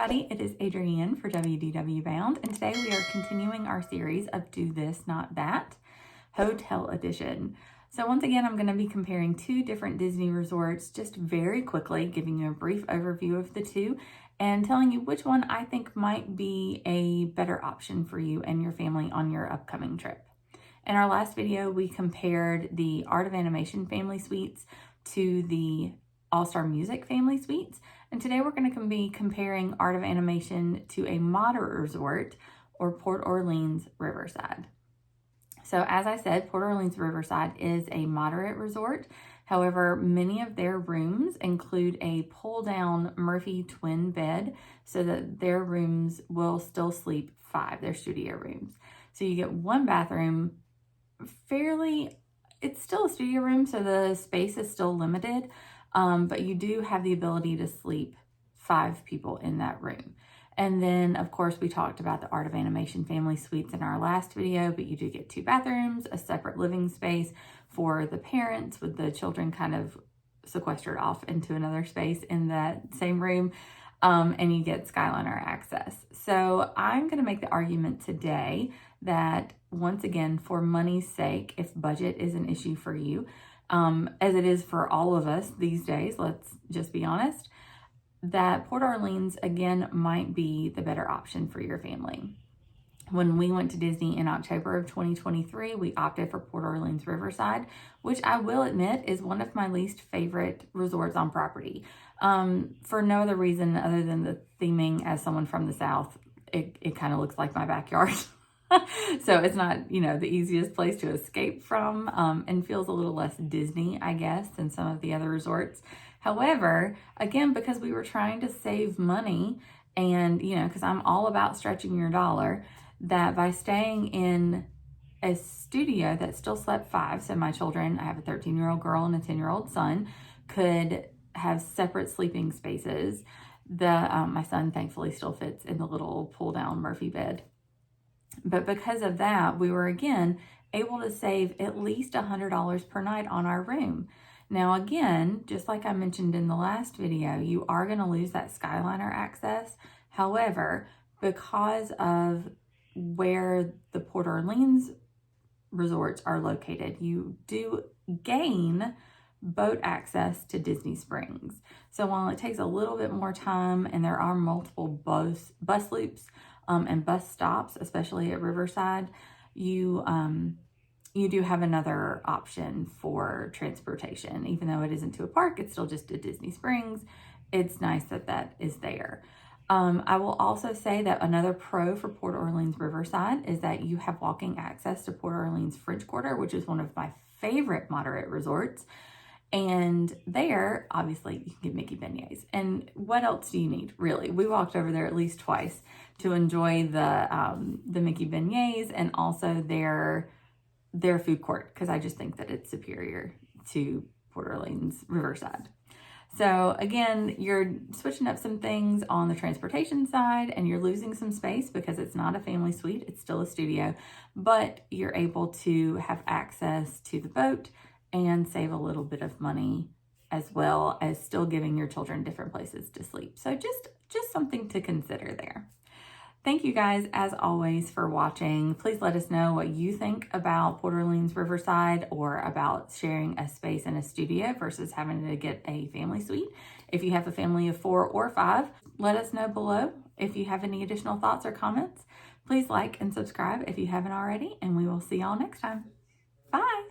everybody, it is Adrienne for WDW Bound, and today we are continuing our series of Do This, Not That, Hotel Edition. So once again, I'm going to be comparing two different Disney resorts just very quickly, giving you a brief overview of the two and telling you which one I think might be a better option for you and your family on your upcoming trip. In our last video, we compared the Art of Animation family suites to the All-Star Music family suites. And today we're going to be comparing Art of Animation to a moderate resort or Port Orleans Riverside. So as I said, Port Orleans Riverside is a moderate resort. However, many of their rooms include a pull-down Murphy twin bed so that their rooms will still sleep 5, their studio rooms. So you get one bathroom, it's still a studio room, so the space is still limited, but you do have the ability to sleep 5 people in that room. And then, of course, we talked about the Art of Animation family suites in our last video, but you do get 2 bathrooms, a separate living space for the parents with the children kind of sequestered off into another space in that same room, and you get Skyliner access. So I'm going to make the argument today that, once again, for money's sake, if budget is an issue for you, as it is for all of us these days, let's just be honest, that Port Orleans, again, might be the better option for your family. When we went to Disney in October of 2023, we opted for Port Orleans Riverside, which I will admit is one of my least favorite resorts on property. For no other reason other than the theming. As someone from the South, it kind of looks like my backyard. So it's not, the easiest place to escape from, and feels a little less Disney, I guess, than some of the other resorts. However, again, because we were trying to save money and, because I'm all about stretching your dollar, that by staying in a studio that still slept 5, so my children, I have a 13-year-old girl and a 10-year-old son, could have separate sleeping spaces. My son thankfully still fits in the little pull-down Murphy bed. But because of that, we were, again, able to save at least $100 per night on our room. Now, again, just like I mentioned in the last video, you are going to lose that Skyliner access. However, because of where the Port Orleans resorts are located, you do gain boat access to Disney Springs. So while it takes a little bit more time and there are multiple bus loops and bus stops, especially at Riverside, you do have another option for transportation. Even though it isn't to a park, it's still just at Disney Springs. It's nice that that is there. I will also say that another pro for Port Orleans Riverside is that you have walking access to Port Orleans French Quarter, which is one of my favorite moderate resorts. And there, obviously, you can get Mickey beignets. And what else do you need, really? We walked over there at least twice to enjoy the Mickey beignets and also their food court, because I just think that it's superior to Port Orleans Riverside. So again, you're switching up some things on the transportation side and you're losing some space because it's not a family suite, it's still a studio, but you're able to have access to the boat and save a little bit of money, as well as still giving your children different places to sleep. So just something to consider there. Thank you guys, as always, for watching. Please let us know what you think about Port Orleans Riverside or about sharing a space in a studio versus having to get a family suite. If you have a family of 4 or 5, let us know below. If you have any additional thoughts or comments, please like and subscribe if you haven't already, and we will see y'all next time. Bye.